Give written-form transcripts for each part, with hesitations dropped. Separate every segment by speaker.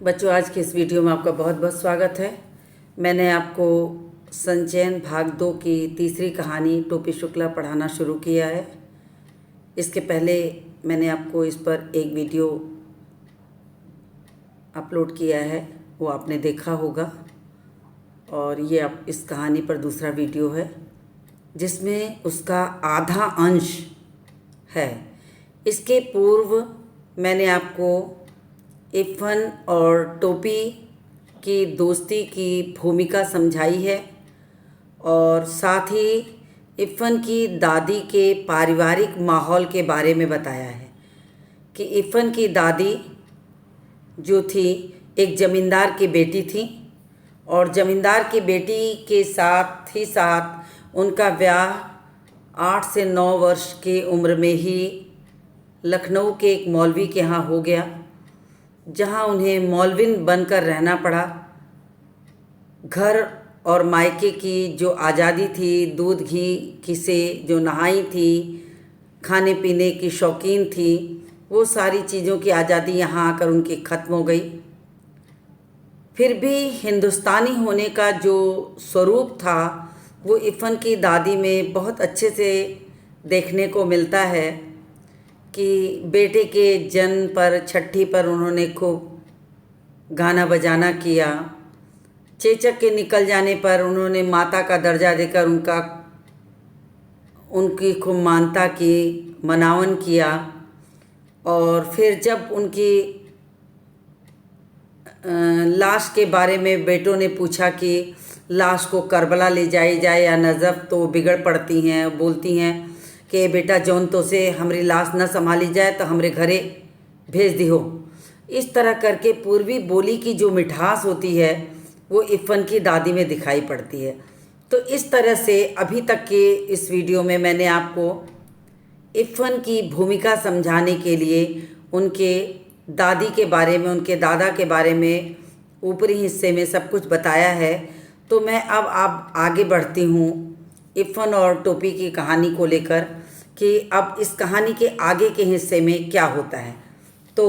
Speaker 1: बच्चों, आज के इस वीडियो में आपका बहुत बहुत स्वागत है। मैंने आपको संचयन भाग 2 की तीसरी कहानी टोपी शुक्ला पढ़ाना शुरू किया है। इसके पहले मैंने आपको इस पर एक वीडियो अपलोड किया है, वो आपने देखा होगा। और ये अब इस कहानी पर दूसरा वीडियो है जिसमें उसका आधा अंश है। इसके पूर्व मैंने आपको इफ़न और टोपी की दोस्ती की भूमिका समझाई है और साथ ही इफ़न की दादी के पारिवारिक माहौल के बारे में बताया है कि इफ़न की दादी जो थी एक ज़मींदार की बेटी थी और ज़मींदार की बेटी के साथ ही साथ उनका ब्याह 8 से 9 वर्ष की उम्र में ही लखनऊ के एक मौलवी के यहाँ हो गया, जहाँ उन्हें मौलविन बनकर रहना पड़ा। घर और मायके की जो आज़ादी थी, दूध घी की से जो नहाई थी, खाने पीने की शौकीन थी, वो सारी चीज़ों की आज़ादी यहाँ आकर उनकी ख़त्म हो गई। फिर भी हिंदुस्तानी होने का जो स्वरूप था वो इफ़न की दादी में बहुत अच्छे से देखने को मिलता है कि बेटे के जन्म पर, छठी पर उन्होंने खूब गाना बजाना किया। चेचक के निकल जाने पर उन्होंने माता का दर्जा देकर उनकी खूब मानता की, मनावन किया। और फिर जब उनकी लाश के बारे में बेटों ने पूछा कि लाश को करबला ले जाई जाए या नजफ़, तो वो बिगड़ पड़ती हैं, बोलती हैं कि बेटा जौन तो से हमारी लाश न संभाली जाए तो हमरे घरे भेज दिहो। इस तरह करके पूर्वी बोली की जो मिठास होती है वो इफ़न की दादी में दिखाई पड़ती है। तो इस तरह से अभी तक के इस वीडियो में मैंने आपको इफ़न की भूमिका समझाने के लिए उनके दादी के बारे में, उनके दादा के बारे में ऊपरी हिस्से में सब कुछ बताया है। तो मैं अब आप आगे बढ़ती हूँ इफ़न और टोपी की कहानी को लेकर कि अब इस कहानी के आगे के हिस्से में क्या होता है। तो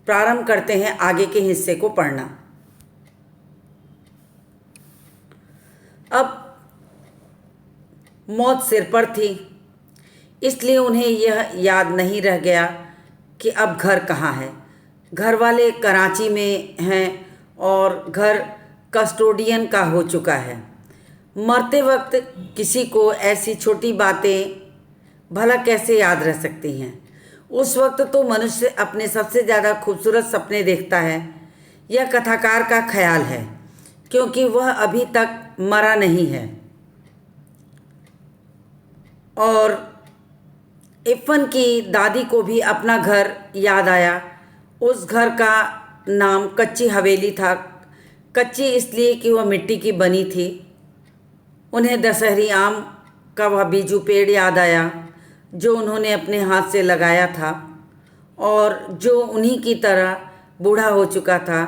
Speaker 1: प्रारंभ करते हैं आगे के हिस्से को पढ़ना। अब मौत सिर पर थी, इसलिए उन्हें यह याद नहीं रह गया कि अब घर कहाँ है। घर वाले कराची में हैं और घर कस्टोडियन का हो चुका है। मरते वक्त किसी को ऐसी छोटी बातें भला कैसे याद रह सकती हैं। उस वक्त तो मनुष्य अपने सबसे ज़्यादा खूबसूरत सपने देखता है। यह कथाकार का ख्याल है, क्योंकि वह अभी तक मरा नहीं है। और इफ़न की दादी को भी अपना घर याद आया। उस घर का नाम कच्ची हवेली था। कच्ची इसलिए कि वह मिट्टी की बनी थी। उन्हें दशहरी आम का वह बीजू पेड़ याद आया जो उन्होंने अपने हाथ से लगाया था और जो उन्हीं की तरह बूढ़ा हो चुका था।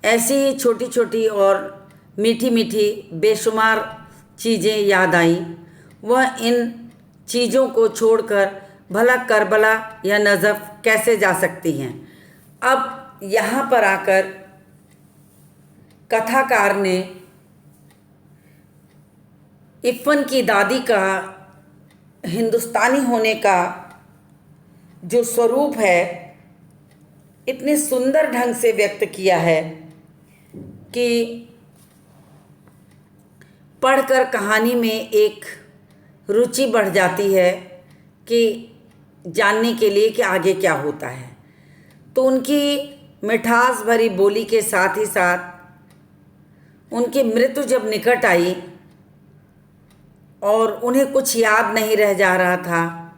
Speaker 1: ऐसी ही छोटी छोटी और मीठी मीठी बेशुमार चीज़ें याद आईं। वह इन चीज़ों को छोड़कर भला करबला या नजफ़ कैसे जा सकती हैं। अब यहाँ पर आकर कथाकार ने इफ़न की दादी का हिंदुस्तानी होने का जो स्वरूप है इतने सुंदर ढंग से व्यक्त किया है कि पढ़कर कहानी में एक रुचि बढ़ जाती है कि जानने के लिए कि आगे क्या होता है। तो उनकी मिठास भरी बोली के साथ ही साथ उनकी मृत्यु जब निकट आई और उन्हें कुछ याद नहीं रह जा रहा था।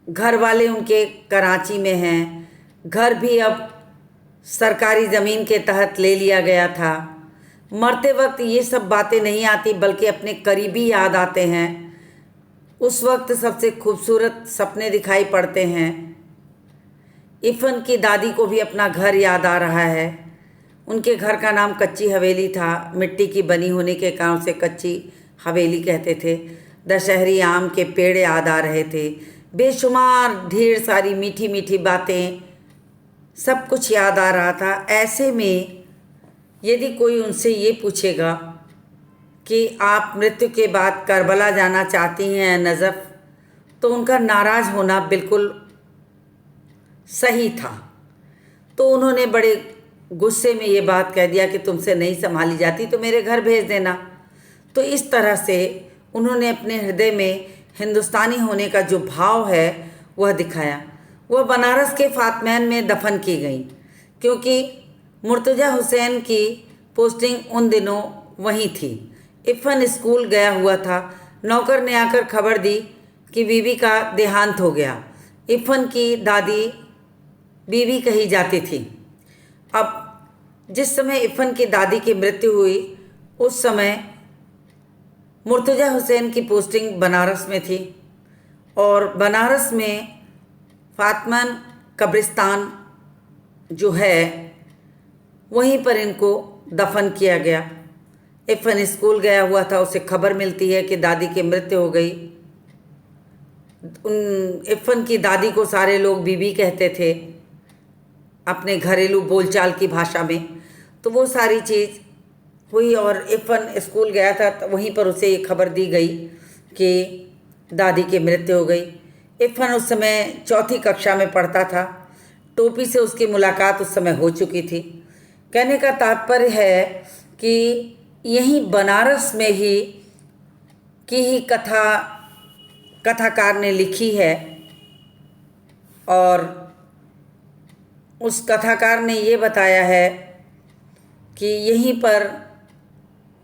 Speaker 1: घर वाले उनके कराची में हैं, घर भी अब सरकारी ज़मीन के तहत ले लिया गया था। मरते वक्त ये सब बातें नहीं आती, बल्कि अपने करीबी याद आते हैं। उस वक्त सबसे खूबसूरत सपने दिखाई पड़ते हैं। इफ़न की दादी को भी अपना घर याद आ रहा है। उनके घर का नाम कच्ची हवेली था। मिट्टी की बनी होने के कारण से कच्ची हवेली कहते थे। दशहरी आम के पेड़ याद आ रहे थे। बेशुमार ढेर सारी मीठी मीठी बातें सब कुछ याद आ रहा था। ऐसे में यदि कोई उनसे ये पूछेगा कि आप मृत्यु के बाद करबला जाना चाहती हैं नज़फ़, तो उनका नाराज़ होना बिल्कुल सही था। तो उन्होंने बड़े गुस्से में ये बात कह दिया कि तुमसे नहीं संभाली जाती तो मेरे घर भेज देना। तो इस तरह से उन्होंने अपने हृदय में हिंदुस्तानी होने का जो भाव है वह दिखाया। वह बनारस के फातमैन में दफन की गई, क्योंकि मुर्तज़ा हुसैन की पोस्टिंग उन दिनों वहीं थी। इफ़न स्कूल गया हुआ था। नौकर ने आकर खबर दी कि बीवी का देहांत हो गया। इफ़न की दादी बीवी कही जाती थी। अब जिस समय इफ़न की दादी की मृत्यु हुई उस समय मुर्तज़ा हुसैन की पोस्टिंग बनारस में थी, और बनारस में फातमन कब्रिस्तान जो है वहीं पर इनको दफन किया गया। इफ़न स्कूल गया हुआ था, उसे खबर मिलती है कि दादी की मृत्यु हो गई। इफ़न की दादी को सारे लोग बीबी कहते थे अपने घरेलू बोलचाल की भाषा में। तो वो सारी चीज़ हुई और इफ़न स्कूल गया था, तो वहीं पर उसे ये खबर दी गई कि दादी की मृत्यु हो गई। इफ़न उस समय 4वीं कक्षा में पढ़ता था। टोपी से उसकी मुलाकात उस समय हो चुकी थी। कहने का तात्पर्य है कि यहीं बनारस में ही कथाकार ने लिखी है, और उस कथाकार ने ये बताया है कि यहीं पर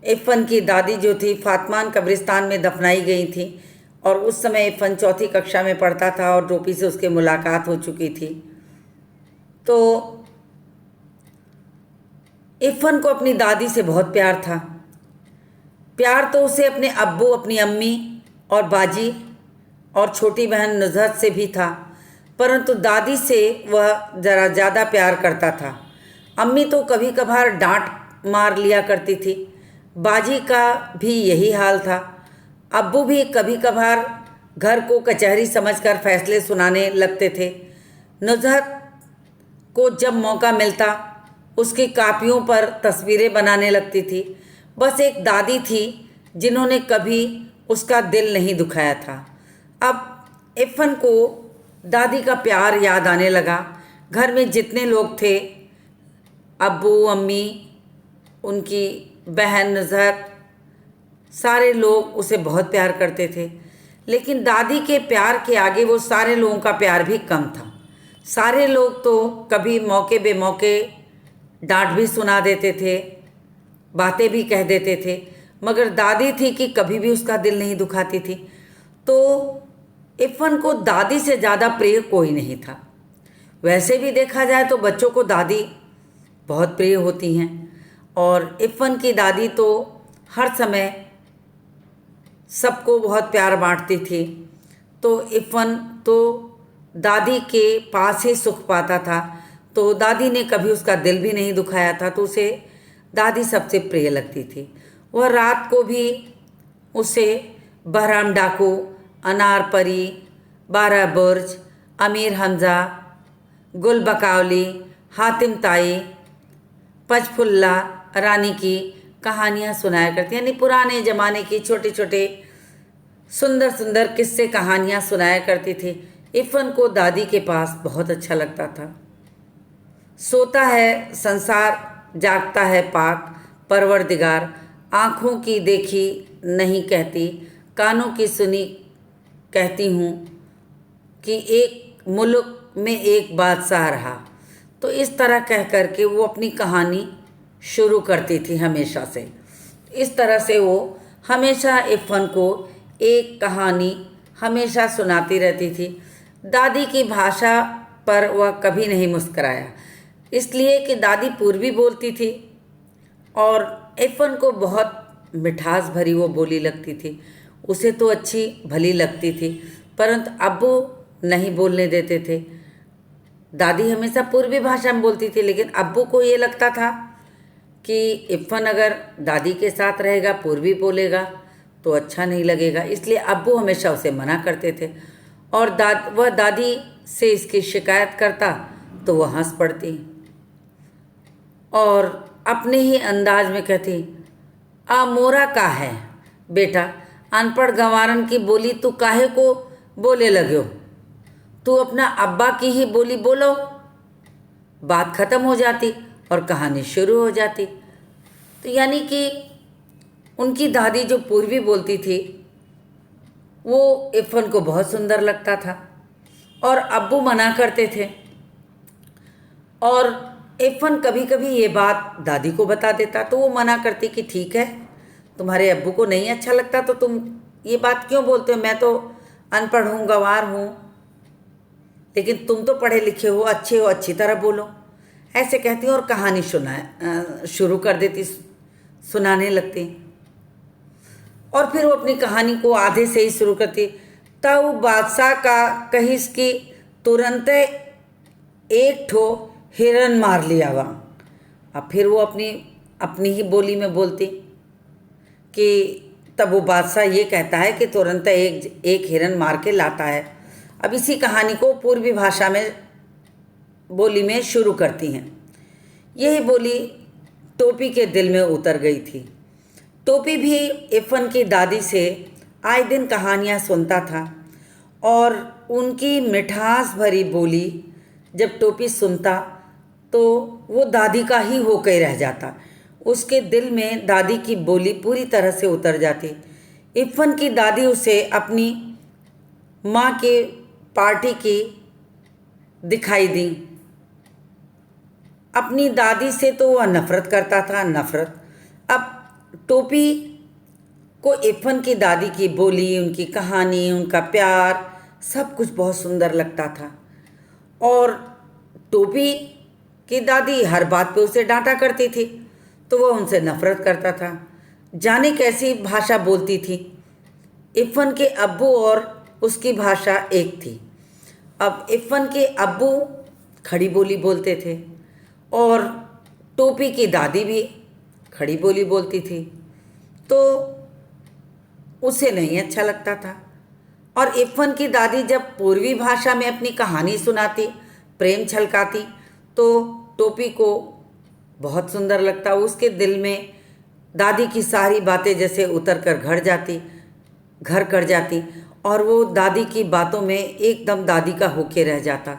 Speaker 1: इफ़न की दादी जो थी फातमान कब्रिस्तान में दफनाई गई थी, और उस समय इफ़न 4वीं कक्षा में पढ़ता था और टोपी से उसकी मुलाकात हो चुकी थी। तो इफ़न को अपनी दादी से बहुत प्यार था। प्यार तो उसे अपने अब्बू, अपनी अम्मी और बाजी और छोटी बहन नुज़हत से भी था, परंतु दादी से वह ज़रा ज़्यादा प्यार करता था। अम्मी तो कभी कभार डांट मार लिया करती थी। बाजी का भी यही हाल था। अब्बू भी कभी कभार घर को कचहरी समझकर फैसले सुनाने लगते थे। नुज़हत को जब मौका मिलता उसकी कापियों पर तस्वीरें बनाने लगती थी। बस एक दादी थी जिन्होंने कभी उसका दिल नहीं दुखाया था। अब इफ़न को दादी का प्यार याद आने लगा। घर में जितने लोग थे, अब्बू, अम्मी, उनकी बहन नुज़हत, सारे लोग उसे बहुत प्यार करते थे। लेकिन दादी के प्यार के आगे वो सारे लोगों का प्यार भी कम था। सारे लोग तो कभी मौके बेमौके डांट भी सुना देते थे, बातें भी कह देते थे, मगर दादी थी कि कभी भी उसका दिल नहीं दुखाती थी। तो इफ़न को दादी से ज़्यादा प्रिय कोई नहीं था। वैसे भी देखा जाए तो बच्चों को दादी बहुत प्रिय होती हैं, और इफ़न की दादी तो हर समय सबको बहुत प्यार बांटती थी। तो इफ़न तो दादी के पास ही सुख पाता था। तो दादी ने कभी उसका दिल भी नहीं दुखाया था, तो उसे दादी सबसे प्रिय लगती थी। वह रात को भी उसे बहराम डाकू, अनार परी, 12 बुर्ज, अमीर हमज़ा, गुल बकावली, हातिम ताई, पचफुल्ला रानी की कहानियाँ सुनाया करती, यानी पुराने ज़माने की छोटे छोटे सुंदर सुंदर किस्से कहानियाँ सुनाया करती थी। इफ़न को दादी के पास बहुत अच्छा लगता था। सोता है संसार, जागता है पाक परवरदिगार, आँखों की देखी नहीं कहती, कानों की सुनी कहती हूँ कि एक मुल्क में एक बादशाह रहा। तो इस तरह कह कर के वो अपनी कहानी शुरू करती थी हमेशा से। इस तरह से वो हमेशा इफ़न को एक कहानी हमेशा सुनाती रहती थी। दादी की भाषा पर वह कभी नहीं मुस्कराया, इसलिए कि दादी पूर्वी बोलती थी और इफ़न को बहुत मिठास भरी वो बोली लगती थी। उसे तो अच्छी भली लगती थी, परंतु अब्बू नहीं बोलने देते थे। दादी हमेशा पूर्वी भाषा में बोलती थी, लेकिन अब्बू को ये लगता था कि इफ़न अगर दादी के साथ रहेगा, पूर्वी बोलेगा तो अच्छा नहीं लगेगा, इसलिए अब्बू हमेशा उसे मना करते थे। और वह दादी से इसकी शिकायत करता तो वो हंस पड़ती और अपने ही अंदाज में कहती, आ मोरा का है बेटा, अनपढ़ गंवारन की बोली तू काहे को बोले लगो, तू अपना अब्बा की ही बोली बोलो। बात खत्म हो जाती और कहानी शुरू हो जाती। तो यानी कि उनकी दादी जो पूर्वी बोलती थी वो इरफान को बहुत सुंदर लगता था और अब्बू मना करते थे। और इरफान कभी कभी ये बात दादी को बता देता तो वो मना करती कि ठीक है, तुम्हारे अब्बू को नहीं अच्छा लगता तो तुम ये बात क्यों बोलते हो, मैं तो अनपढ़ हूँ, गंवार हूँ, लेकिन तुम तो पढ़े लिखे हो, अच्छे हो, अच्छी तरह बोलो। ऐसे कहती और कहानी शुरू कर देती, सुनाने लगती। और फिर वो अपनी कहानी को आधे से ही शुरू करती। तब बादशाह का कहिस की तुरंत एक ठो हिरन मार लिया वा। अब फिर वो अपनी अपनी ही बोली में बोलती कि तब वो बादशाह ये कहता है कि तुरंत एक हिरन मार के लाता है। अब इसी कहानी को पूर्वी भाषा में बोली में शुरू करती हैं। यही बोली टोपी के दिल में उतर गई थी। टोपी भी इरफान की दादी से आए दिन कहानियाँ सुनता था और उनकी मिठास भरी बोली जब टोपी सुनता तो वो दादी का ही होकर रह जाता। उसके दिल में दादी की बोली पूरी तरह से उतर जाती। इरफान की दादी उसे अपनी माँ के पार्टी की दिखाई दी। अपनी दादी से तो वह नफरत करता था, नफरत। अब टोपी को इरफान की दादी की बोली, उनकी कहानी, उनका प्यार सब कुछ बहुत सुंदर लगता था। और टोपी की दादी हर बात पे उसे डांटा करती थी तो वह उनसे नफरत करता था। जाने कैसी भाषा बोलती थी। इरफान के अब्बू और उसकी भाषा एक थी। अब इरफान के अब्बू खड़ी बोली बोलते थे और टोपी की दादी भी खड़ी बोली बोलती थी, तो उसे नहीं अच्छा लगता था। और इरफान की दादी जब पूर्वी भाषा में अपनी कहानी सुनाती, प्रेम छलकाती, तो टोपी को बहुत सुंदर लगता। उसके दिल में दादी की सारी बातें जैसे उतर कर घर कर जाती और वो दादी की बातों में एकदम दादी का होके रह जाता।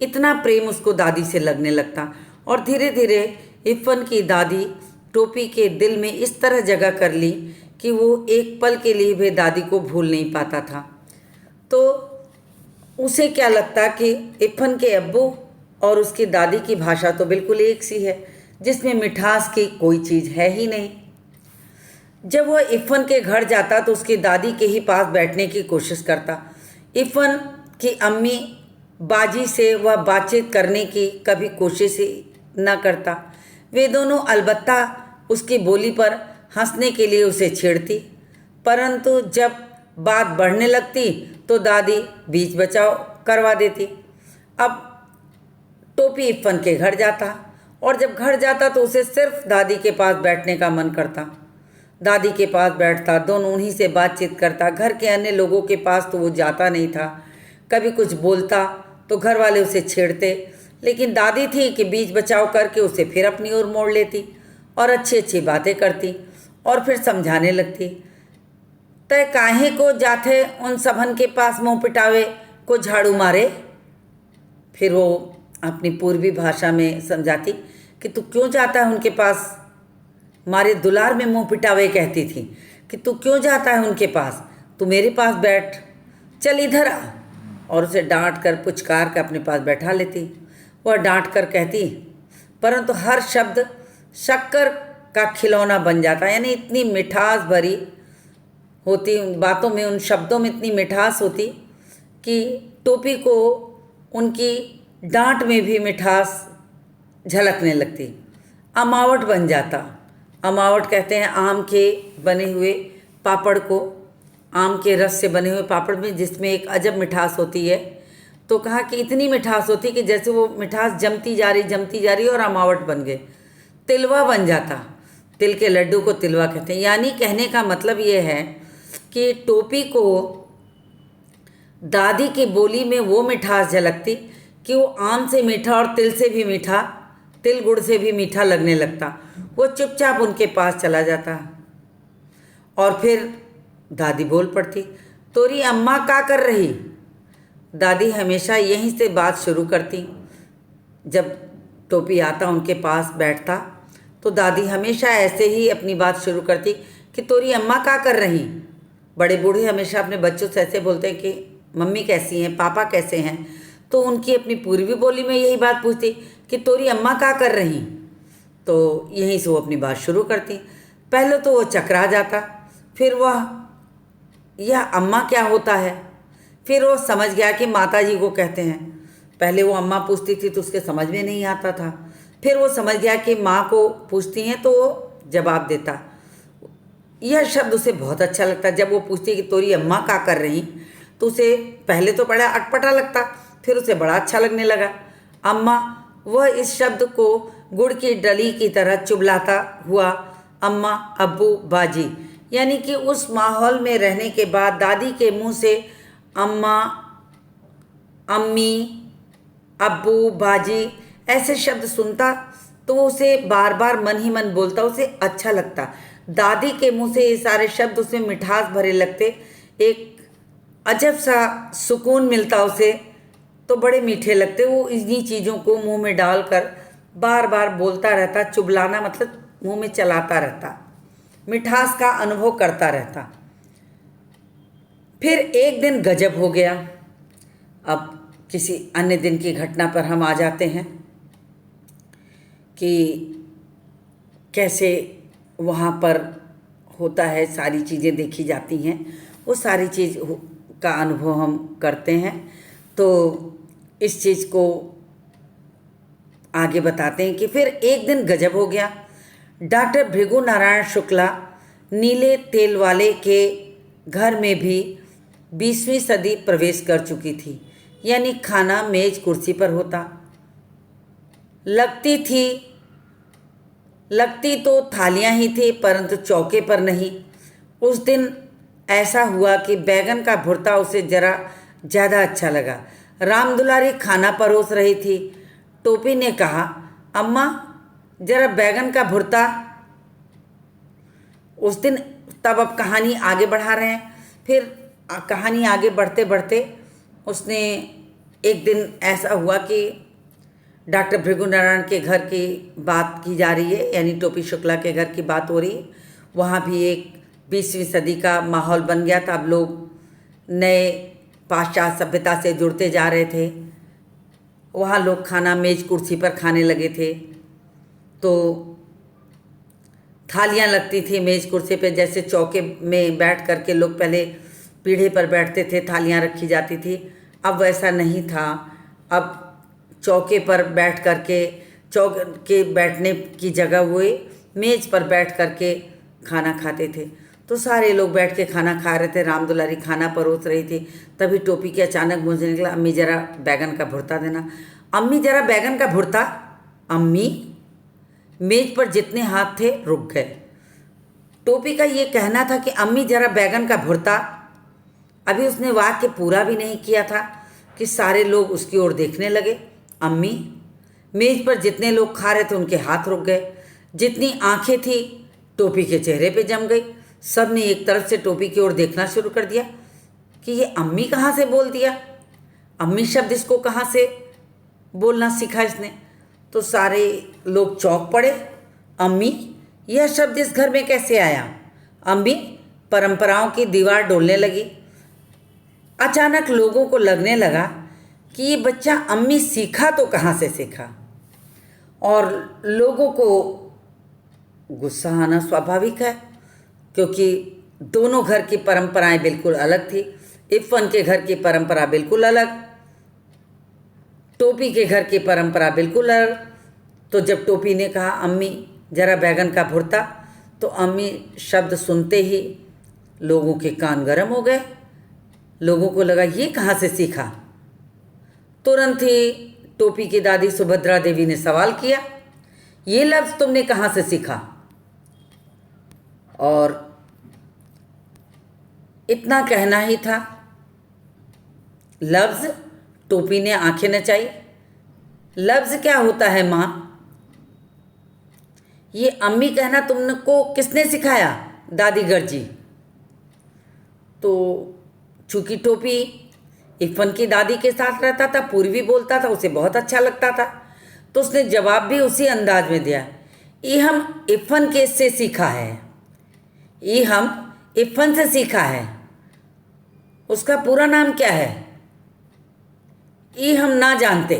Speaker 1: इतना प्रेम उसको दादी से लगने लगता और धीरे धीरे इरफान की दादी टोपी के दिल में इस तरह जगह कर ली कि वो एक पल के लिए भी दादी को भूल नहीं पाता था। तो उसे क्या लगता कि इरफान के अब्बू और उसकी दादी की भाषा तो बिल्कुल एक सी है, जिसमें मिठास की कोई चीज़ है ही नहीं। जब वह इरफान के घर जाता तो उसकी दादी के ही पास बैठने की कोशिश करता। इरफान की अम्मी बाजी से वह बातचीत करने की कभी कोशिश ही न करता। वे दोनों अलबत्ता उसकी बोली पर हंसने के लिए उसे छेड़ती, परंतु जब बात बढ़ने लगती तो दादी बीच बचाव करवा देती। अब टोपी इरफान के घर जाता और जब घर जाता तो उसे सिर्फ दादी के पास बैठने का मन करता। दादी के पास बैठता, दोनों उन्हीं से बातचीत करता। घर के अन्य लोगों के पास तो वो जाता नहीं था। कभी कुछ बोलता तो घर वाले उसे छेड़ते, लेकिन दादी थी कि बीच बचाव करके उसे फिर अपनी ओर मोड़ लेती और अच्छी अच्छी बातें करती और फिर समझाने लगती। तय काहे को जाते उन सबन के पास मुँह पिटावे को झाड़ू मारे। फिर वो अपनी पूर्वी भाषा में समझाती कि तू क्यों जाता है उनके पास, मारे दुलार में मुंह पिटावे कहती थी कि तू क्यों जाता है उनके पास, तू मेरे पास बैठ, चल इधर आ। और उसे डांट कर पुचकार कर अपने पास बैठा लेती। वह डांट कर कहती, परंतु हर शब्द शक्कर का खिलौना बन जाता। यानी इतनी मिठास भरी होती उन बातों में, उन शब्दों में इतनी मिठास होती कि टोपी को उनकी डांट में भी मिठास झलकने लगती। अमावट बन जाता। अमावट कहते हैं आम के बने हुए पापड़ को, आम के रस से बने हुए पापड़ में जिसमें एक अजब मिठास होती है। तो कहा कि इतनी मिठास होती कि जैसे वो मिठास जमती जा रही और अमावट बन गए, तिलवा बन जाता। तिल के लड्डू को तिलवा कहते हैं। यानी कहने का मतलब ये है कि टोपी को दादी की बोली में वो मिठास झलकती कि वो आम से मीठा और तिल से भी मीठा, तिल गुड़ से भी मीठा लगने लगता। वो चुपचाप उनके पास चला जाता और फिर दादी बोल पड़ती, तोरी अम्मा क्या कर रही। दादी हमेशा यहीं से बात शुरू करती। जब टोपी आता उनके पास बैठता तो दादी हमेशा ऐसे ही अपनी बात शुरू करती कि तोरी अम्मा क्या कर रही। बड़े बूढ़े हमेशा अपने बच्चों से ऐसे बोलते हैं कि मम्मी कैसी हैं, पापा कैसे हैं, तो उनकी अपनी पूर्वी बोली में यही बात पूछती कि तोरी अम्मा क्या कर रही। तो यहीं से वो अपनी बात शुरू करती। पहले तो वो चकरा जाता, फिर वह यह अम्मा क्या होता है, फिर वो समझ गया कि माता जी को कहते हैं। पहले वो अम्मा पूछती थी तो उसके समझ में नहीं आता था, फिर वो समझ गया कि माँ को पूछती हैं तो वो जवाब देता। यह शब्द उसे बहुत अच्छा लगता। जब वो पूछती कि तोरी अम्मा क्या कर रही, तो उसे पहले तो बड़ा अटपटा लगता, फिर उसे बड़ा अच्छा लगने लगा। अम्मा, वह इस शब्द को गुड़ की डली की तरह चुबलाता हुआ अम्मा, अब्बू, बाजी, यानी कि उस माहौल में रहने के बाद दादी के मुंह से अम्मा, अम्मी, अब्बू, बाजी ऐसे शब्द सुनता तो उसे बार बार मन ही मन बोलता, उसे अच्छा लगता। दादी के मुंह से ये सारे शब्द उसे मिठास भरे लगते, एक अजब सा सुकून मिलता उसे, तो बड़े मीठे लगते। वो इन्हीं चीज़ों को मुंह में डालकर बार बार बोलता रहता। चुबलाना मतलब मुंह में चलाता रहता, मिठास का अनुभव करता रहता। फिर एक दिन गजब हो गया। अब किसी अन्य दिन की घटना पर हम आ जाते हैं कि कैसे वहाँ पर होता है, सारी चीज़ें देखी जाती हैं, वो सारी चीज़ का अनुभव हम करते हैं। तो इस चीज़ को आगे बताते हैं कि फिर एक दिन गजब हो गया। डॉक्टर भृगु नारायण शुक्ला नीले तेल वाले के घर में भी 20वीं सदी प्रवेश कर चुकी थी, यानी खाना मेज कुर्सी पर होता। लगती तो थालियां ही थी, परंतु चौके पर नहीं। उस दिन ऐसा हुआ कि बैगन का भुर्ता उसे जरा ज़्यादा अच्छा लगा। राम दुलारी खाना परोस रही थी। टोपी ने कहा, अम्मा जरा बैगन का भुर्ता। उस दिन तब अब कहानी आगे बढ़ा रहे हैं। फिर कहानी आगे बढ़ते बढ़ते उसने एक दिन ऐसा हुआ कि डॉक्टर भृगु नारायण के घर की बात की जा रही है, यानी टोपी शुक्ला के घर की बात हो रही है। वहाँ भी एक 20वीं सदी का माहौल बन गया था। अब लोग नए पाश्चात्य सभ्यता से जुड़ते जा रहे थे। वहाँ लोग खाना मेज कुर्सी पर खाने लगे थे, तो थालियाँ लगती थी मेज कुर्सी पे। जैसे चौके में बैठ कर के लोग पहले पीढ़े पर बैठते थे, थालियाँ रखी जाती थी, अब वैसा नहीं था। अब चौके पर बैठ कर के, चौक के बैठने की जगह हुए मेज़ पर बैठ कर के खाना खाते थे। तो सारे लोग बैठ के खाना खा रहे थे। राम दुलारी खाना परोस रही थी। तभी टोपी के अचानक मुँह से निकला, अम्मी ज़रा बैगन का भुर्ता देना। अम्मी ज़रा बैगन का भुर्ता। अम्मी, मेज पर जितने हाथ थे रुक गए। टोपी का ये कहना था कि अम्मी ज़रा बैगन का भुर्ता। अभी उसने वाक्य पूरा भी नहीं किया था कि सारे लोग उसकी ओर देखने लगे। अम्मी, मेज पर जितने लोग खा रहे थे उनके हाथ रुक गए। जितनी आंखें थी टोपी के चेहरे पे जम गई। सब ने एक तरफ से टोपी की ओर देखना शुरू कर दिया कि ये अम्मी कहाँ से बोल दिया, अम्मी शब्द इसको कहाँ से बोलना सीखा इसने। तो सारे लोग चौंक पड़े। अम्मी, यह शब्द इस घर में कैसे आया। अम्मी, परंपराओं की दीवार डोलने लगी। अचानक लोगों को लगने लगा कि ये बच्चा अम्मी सीखा तो कहाँ से सीखा। और लोगों को गुस्सा आना स्वाभाविक है, क्योंकि दोनों घर की परंपराएं बिल्कुल अलग थी। इरफान के घर की परंपरा बिल्कुल अलग, टोपी के घर की परंपरा बिल्कुल अलग। तो जब टोपी ने कहा, अम्मी ज़रा बैगन का भुर्ता, तो अम्मी शब्द सुनते ही लोगों के कान गर्म हो गए। लोगों को लगा ये कहाँ से सीखा। तुरंत ही टोपी की दादी सुभद्रा देवी ने सवाल किया, ये लफ्ज़ तुमने कहाँ से सीखा। और इतना कहना ही था। लफ्ज़, टोपी ने आंखें नचाई। लफ्ज़ क्या होता है माँ? ये अम्मी कहना तुमको किसने सिखाया? दादीगर जी। तो चूँकि टोपी इफ़न की दादी के साथ रहता था, पूर्वी बोलता था, उसे बहुत अच्छा लगता था, तो उसने जवाब भी उसी अंदाज में दिया। ये हम इफ़न के से सीखा है, ये हम इफ़न से सीखा है। उसका पूरा नाम क्या है ये हम ना जानते।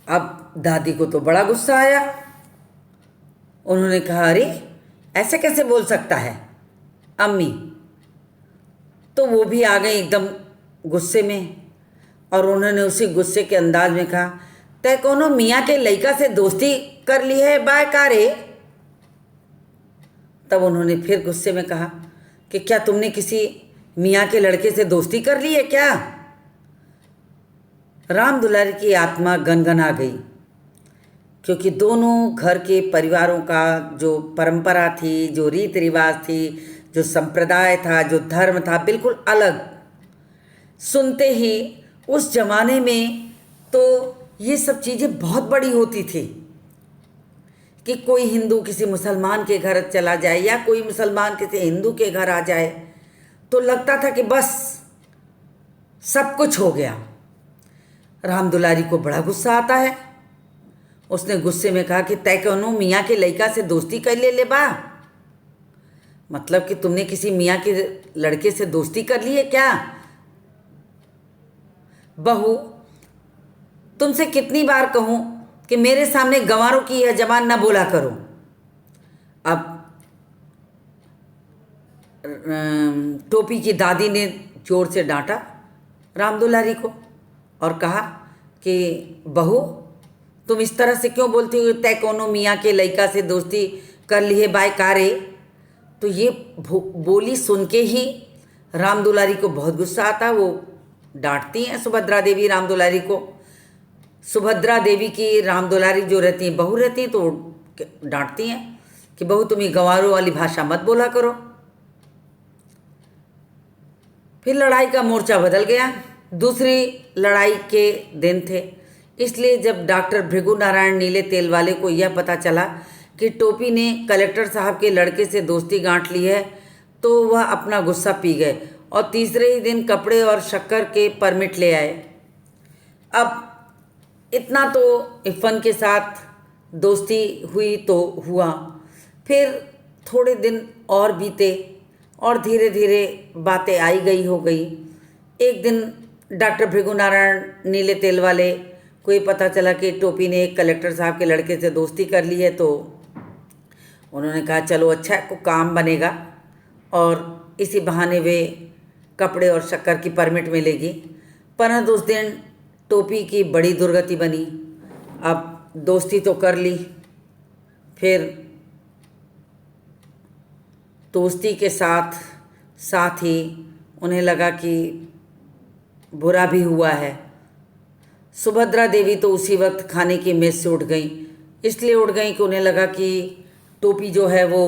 Speaker 1: अब दादी को तो बड़ा गुस्सा आया। उन्होंने कहा, अरे ऐसे कैसे बोल सकता है अम्मी? तो वो भी आ गई एकदम गुस्से में, और उन्होंने उसी गुस्से के अंदाज में कहा, तय कोनो मियाँ के लड़का से दोस्ती कर ली है बाय कारे? तब उन्होंने फिर गुस्से में कहा कि क्या तुमने किसी मियाँ के लड़के से दोस्ती कर ली है क्या? राम दुलारी की आत्मा गनगना गई, क्योंकि दोनों घर के परिवारों का जो परंपरा थी, जो रीति रिवाज थी, जो संप्रदाय था, जो धर्म था, बिल्कुल अलग। सुनते ही उस जमाने में तो ये सब चीज़ें बहुत बड़ी होती थी कि कोई हिंदू किसी मुसलमान के घर चला जाए या कोई मुसलमान किसी हिंदू के घर आ जाए तो लगता था कि बस सब कुछ हो गया। राम दुलारी को बड़ा गुस्सा आता है। उसने गुस्से में कहा कि तय कौनो मियाँ के लड़का से दोस्ती कर ले बा? मतलब कि तुमने किसी मियाँ के लड़के से दोस्ती कर ली है क्या? बहू, तुमसे कितनी बार कहूँ कि मेरे सामने गंवारों की यह जबान ना बोला करो। अब टोपी की दादी ने जोर से डांटा राम दुलारी को और कहा कि बहू, तुम इस तरह से क्यों बोलती हो? तय कोनो मियाँ के लड़का से दोस्ती कर ली है बाय कारे? तो ये बोली सुन के ही राम दुलारी को बहुत गुस्सा आता। वो डांटती हैं सुभद्रा देवी राम दुलारी को। सुभद्रा देवी की राम दुलारी जो रहती हैं, बहू रहती हैं, तो डांटती हैं कि बहू तुम ये गंवारों वाली भाषा मत बोला करो। फिर लड़ाई का मोर्चा बदल गया। दूसरी लड़ाई के दिन थे, इसलिए जब डॉक्टर भृगु नारायण नीले तेल वाले को यह पता चला कि टोपी ने कलेक्टर साहब के लड़के से दोस्ती गांठ ली है, तो वह अपना गुस्सा पी गए और तीसरे ही दिन कपड़े और शक्कर के परमिट ले आए। अब इतना तो इफ़न के साथ दोस्ती हुई तो हुआ, फिर थोड़े दिन और बीते और धीरे धीरे बातें आई गई हो गई। एक दिन डॉक्टर भृगु नारायण नीले तेल वाले को ये पता चला कि टोपी ने एक कलेक्टर साहब के लड़के से दोस्ती कर ली है, तो उन्होंने कहा चलो अच्छा है, को काम बनेगा और इसी बहाने वे कपड़े और शक्कर की परमिट मिलेगी। परंतु उस दिन टोपी की बड़ी दुर्गति बनी। अब दोस्ती तो कर ली, फिर दोस्ती के साथ साथ ही उन्हें लगा कि बुरा भी हुआ है। सुभद्रा देवी तो उसी वक्त खाने की मेज़ से उठ गई, इसलिए उठ गई कि उन्हें लगा कि टोपी जो है वो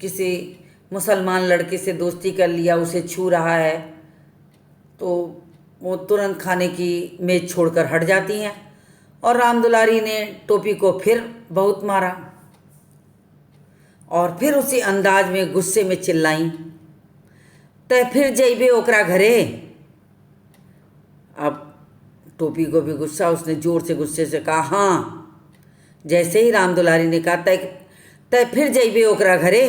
Speaker 1: किसी मुसलमान लड़के से दोस्ती कर लिया, उसे छू रहा है, तो वो तुरंत खाने की मेज़ छोड़कर हट जाती हैं। और राम दुलारी ने टोपी को फिर बहुत मारा और फिर उसी अंदाज में गुस्से में चिल्लाई, तय फिर जइबे ओकरा घरे। अब टोपी को भी गुस्सा, उसने जोर से गुस्से से कहा हाँ। जैसे ही राम दुलारी ने कहा तय तय फिर जइबे ओकरा घरे,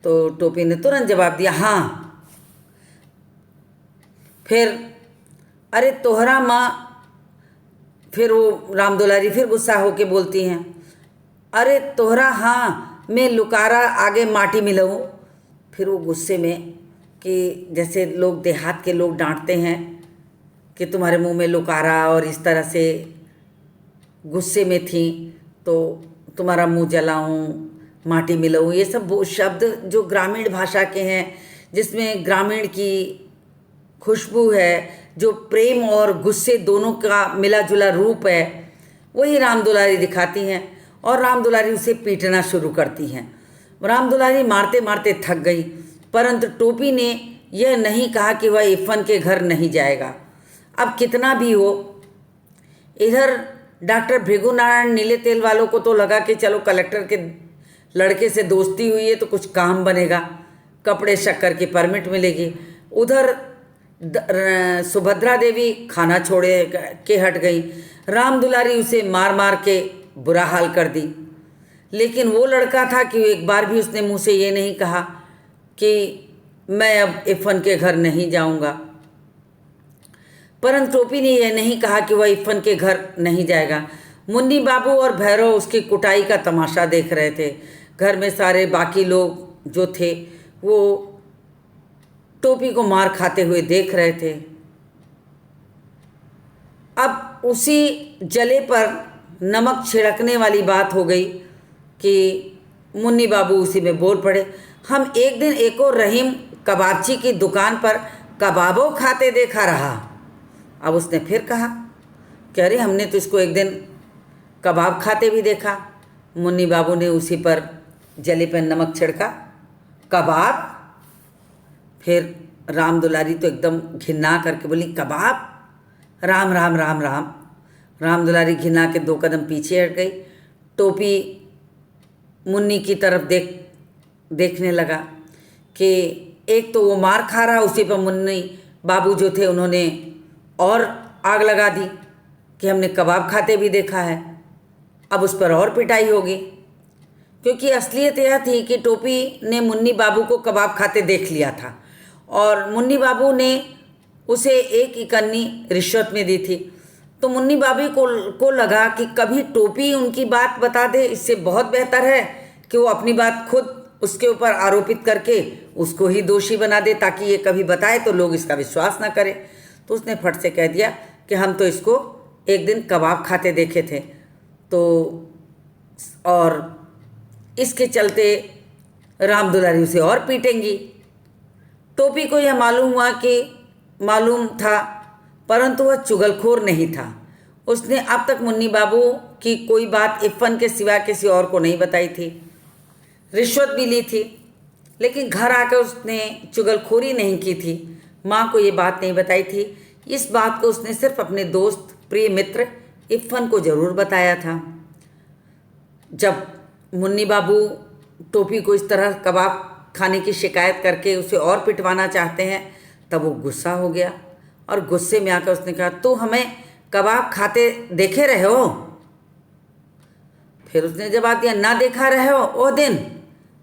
Speaker 1: तो टोपी ने तुरंत जवाब दिया हाँ। फिर अरे तोहरा माँ, फिर वो राम दुलारी फिर गुस्सा होके बोलती हैं, अरे तोहरा हाँ मैं लुकारा आगे माटी मिलाऊँ। फिर वो गुस्से में कि जैसे लोग देहात के लोग डांटते हैं कि तुम्हारे मुंह में लुकारा, और इस तरह से गुस्से में थी तो तुम्हारा मुंह जलाऊं, माटी मिलाऊं, ये सब वो शब्द जो ग्रामीण भाषा के हैं, जिसमें ग्रामीण की खुशबू है, जो प्रेम और गुस्से दोनों का मिला जुला रूप है, वही राम दुलारी दिखाती हैं। और राम दुलारी उसे पीटना शुरू करती हैं। राम दुलारी मारते मारते थक गई, परंतु टोपी ने यह नहीं कहा कि वह इफ़न के घर नहीं जाएगा। अब कितना भी हो, इधर डॉक्टर भृगु नारायण नीले तेल वालों को तो लगा कि चलो कलेक्टर के लड़के से दोस्ती हुई है तो कुछ काम बनेगा, कपड़े शक्कर की परमिट मिलेगी। उधर सुभद्रा देवी खाना छोड़े के हट गई। राम दुलारी उसे मार मार के बुरा हाल कर दी। लेकिन वो लड़का था कि एक बार भी उसने मुँह से ये नहीं कहा कि मैं अब इफ़न के घर नहीं जाऊंगा। परंतु टोपी ने यह नहीं कहा कि वह इफ़न के घर नहीं जाएगा। मुन्नी बाबू और भैरव उसकी कुटाई का तमाशा देख रहे थे। घर में सारे बाकी लोग जो थे वो टोपी को मार खाते हुए देख रहे थे। अब उसी जले पर नमक छिड़कने वाली बात हो गई कि मुन्नी बाबू उसी में बोल पड़े, हम एक दिन एक और रहीम कबाबची की दुकान पर कबाबों खाते देखा रहा। अब उसने फिर कहा कि अरे हमने तो इसको एक दिन कबाब खाते भी देखा। मुन्नी बाबू ने उसी पर जले पर नमक छिड़का, कबाब। फिर राम दुलारी तो एकदम घिना करके बोली, कबाब? राम राम राम राम। राम दुलारी घिना के 2 कदम पीछे हट गई। टोपी मुन्नी की तरफ देखने लगा कि एक तो वो मार खा रहा, उसी पर मुन्नी बाबू जो थे उन्होंने और आग लगा दी कि हमने कबाब खाते भी देखा है। अब उस पर और पिटाई होगी, क्योंकि असलियत यह थी कि टोपी ने मुन्नी बाबू को कबाब खाते देख लिया था और मुन्नी बाबू ने उसे 1 इकन्नी रिश्वत में दी थी। तो मुन्नी बाबू को लगा कि कभी टोपी उनकी बात बता दे, इससे बहुत बेहतर है कि वो अपनी बात खुद उसके ऊपर आरोपित करके उसको ही दोषी बना दे, ताकि ये कभी बताए तो लोग इसका विश्वास ना करें। तो उसने फट से कह दिया कि हम तो इसको एक दिन कबाब खाते देखे थे, तो और इसके चलते राम दुलारी उसे और पीटेंगी। टोपी को यह मालूम था, परंतु वह चुगलखोर नहीं था। उसने अब तक मुन्नी बाबू की कोई बात इफ़न के सिवा किसी और को नहीं बताई थी। रिश्वत भी ली थी, लेकिन घर आकर उसने चुगलखोरी नहीं की थी। माँ को ये बात नहीं बताई थी। इस बात को उसने सिर्फ अपने दोस्त प्रिय मित्र इफ़न को ज़रूर बताया था। जब मुन्नी बाबू टोपी को इस तरह कबाब खाने की शिकायत करके उसे और पिटवाना चाहते हैं, तब वो गुस्सा हो गया और गुस्से में आकर उसने कहा, तू हमें कबाब खाते देखे रहे हो? फिर उसने जवाब दिया, ना देखा रहे हो वो दिन,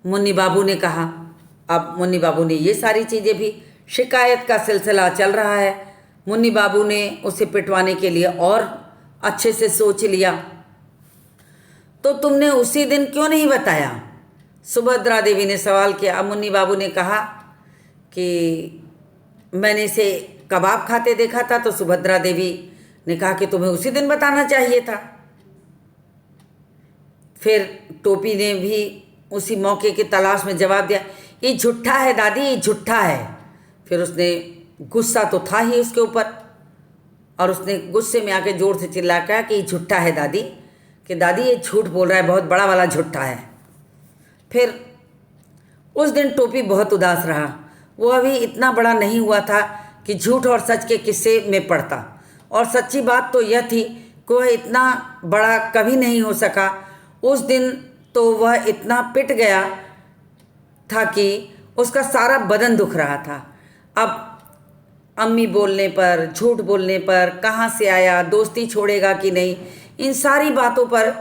Speaker 1: मुन्नी बाबू ने कहा। अब मुन्नी बाबू ने ये सारी चीज़ें भी, शिकायत का सिलसिला चल रहा है। मुन्नी बाबू ने उसे पिटवाने के लिए और अच्छे से सोच लिया। तो तुमने उसी दिन क्यों नहीं बताया? सुभद्रा देवी ने सवाल किया। अब मुन्नी बाबू ने कहा कि मैंने इसे कबाब खाते देखा था। तो सुभद्रा देवी ने कहा कि तुम्हें उसी दिन बताना चाहिए था। फिर टोपी ने भी उसी मौके की तलाश में जवाब दिया, ये झूठा है दादी, ये झूठा है। फिर उसने, गुस्सा तो था ही उसके ऊपर, और उसने गुस्से में आके ज़ोर से चिल्ला कहा कि ये झूठा है दादी, कि दादी ये झूठ बोल रहा है, बहुत बड़ा वाला झूठा है। फिर उस दिन टोपी बहुत उदास रहा। वो अभी इतना बड़ा नहीं हुआ था कि झूठ और सच के किस्से में पड़ता, और सच्ची बात तो यह थी कि वह इतना बड़ा कभी नहीं हो सका। उस दिन तो वह इतना पिट गया था कि उसका सारा बदन दुख रहा था। अब अम्मी बोलने पर, झूठ बोलने पर, कहाँ से आया, दोस्ती छोड़ेगा कि नहीं, इन सारी बातों पर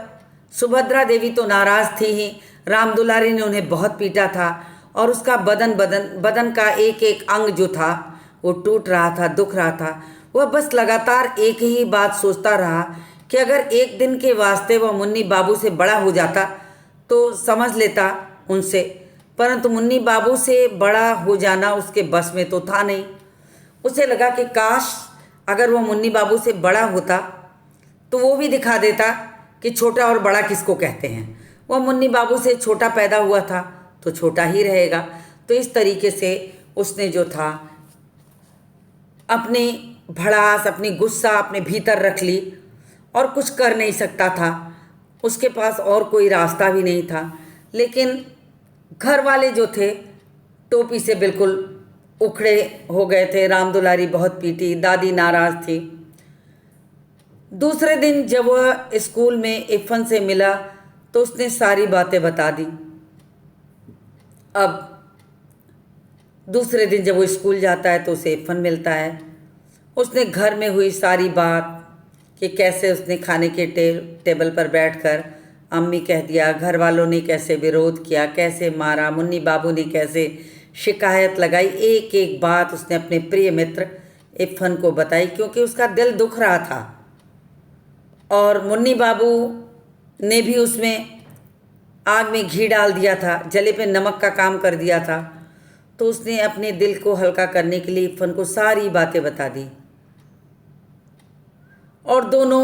Speaker 1: सुभद्रा देवी तो नाराज़ थी ही। राम दुलारी ने उन्हें बहुत पीटा था और उसका बदन का एक एक अंग जो था वो टूट रहा था, दुख रहा था। वह बस लगातार एक ही बात सोचता रहा कि अगर एक दिन के वास्ते वह मुन्नी बाबू से बड़ा हो जाता तो समझ लेता उनसे, परंतु मुन्नी बाबू से बड़ा हो जाना उसके बस में तो था नहीं। उसे लगा कि काश अगर वह मुन्नी बाबू से बड़ा होता तो वो भी दिखा देता कि छोटा और बड़ा किसको कहते हैं। वह मुन्नी बाबू से छोटा पैदा हुआ था तो छोटा ही रहेगा। तो इस तरीके से उसने जो था अपनी भड़ास, अपनी गुस्सा अपने भीतर रख ली और कुछ कर नहीं सकता था। उसके पास और कोई रास्ता भी नहीं था। लेकिन घर वाले जो थे टोपी से बिल्कुल उखड़े हो गए थे। राम दुलारी बहुत पीटी, दादी नाराज़ थी। दूसरे दिन जब वह स्कूल में इरफान से मिला तो उसने सारी बातें बता दी। अब दूसरे दिन जब वो स्कूल जाता है तो उसे इरफान मिलता है। उसने घर में हुई सारी बात कि कैसे उसने खाने के टेबल पर बैठकर अम्मी कह दिया, घर वालों ने कैसे विरोध किया, कैसे मारा, मुन्नी बाबू ने कैसे शिकायत लगाई, एक एक बात उसने अपने प्रिय मित्र इरफान को बताई, क्योंकि उसका दिल दुख रहा था। और मुन्नी बाबू ने भी उसमें आग में घी डाल दिया था, जले पे नमक का काम कर दिया था। तो उसने अपने दिल को हल्का करने के लिए इरफान को सारी बातें बता दी। और दोनों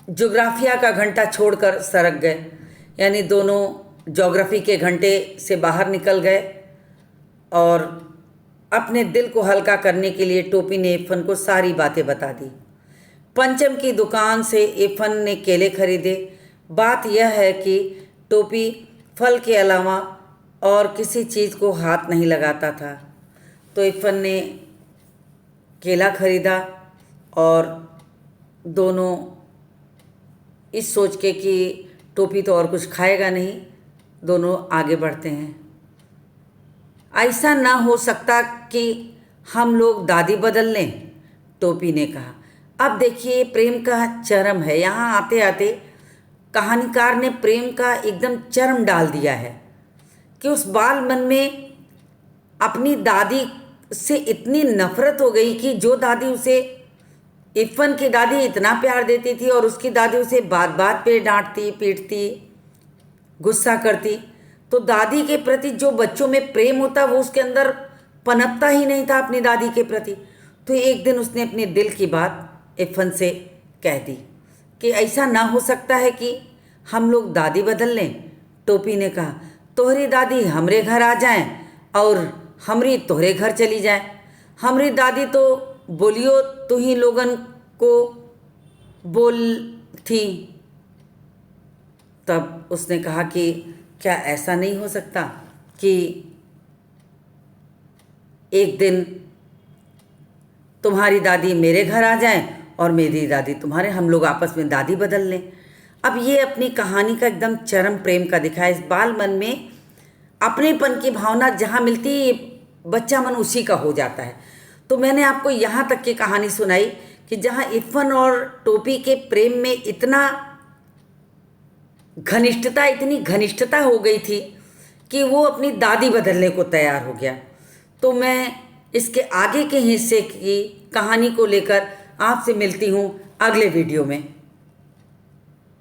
Speaker 1: ज्योग्राफिया का घंटा छोड़कर सरक गए, यानी दोनों ज्योग्राफी के घंटे से बाहर निकल गए। और अपने दिल को हल्का करने के लिए टोपी ने इरफान को सारी बातें बता दी। पंचम की दुकान से इरफान ने केले खरीदे। बात यह है कि टोपी फल के अलावा और किसी चीज़ को हाथ नहीं लगाता था। तो इरफान ने केला खरीदा और दोनों इस सोच के कि टोपी तो और कुछ खाएगा नहीं, दोनों आगे बढ़ते हैं। ऐसा ना हो सकता कि हम लोग दादी बदल लें, टोपी ने कहा। अब देखिए प्रेम का चरम है। यहाँ आते आते कहानीकार ने प्रेम का एकदम चरम डाल दिया है कि उस बाल मन में अपनी दादी से इतनी नफरत हो गई कि जो दादी उसे, इरफान की दादी इतना प्यार देती थी और उसकी दादी उसे बात बात पे डांटती, पीटती, गुस्सा करती, तो दादी के प्रति जो बच्चों में प्रेम होता वो उसके अंदर पनपता ही नहीं था अपनी दादी के प्रति। तो एक दिन उसने अपने दिल की बात इरफान से कह दी कि ऐसा ना हो सकता है कि हम लोग दादी बदल लें। टोपी ने कहा, तोहरी दादी हमरे घर आ जाएं और हमरी तोहरे घर चली जाए। हमरी दादी तो बोलियो तू ही लोगन को बोल थी। तब उसने कहा कि क्या ऐसा नहीं हो सकता कि एक दिन तुम्हारी दादी मेरे घर आ जाए और मेरी दादी तुम्हारे, हम लोग आपस में दादी बदल लें। अब ये अपनी कहानी का एकदम चरम प्रेम का दिखाया। इस बाल मन में अपनेपन की भावना जहाँ मिलती है बच्चा मन उसी का हो जाता है। तो मैंने आपको यहाँ तक की कहानी सुनाई कि जहाँ इरफान और टोपी के प्रेम में इतना घनिष्ठता, इतनी घनिष्ठता हो गई थी कि वो अपनी दादी बदलने को तैयार हो गया। तो मैं इसके आगे के हिस्से की कहानी को लेकर आपसे मिलती हूँ अगले वीडियो में।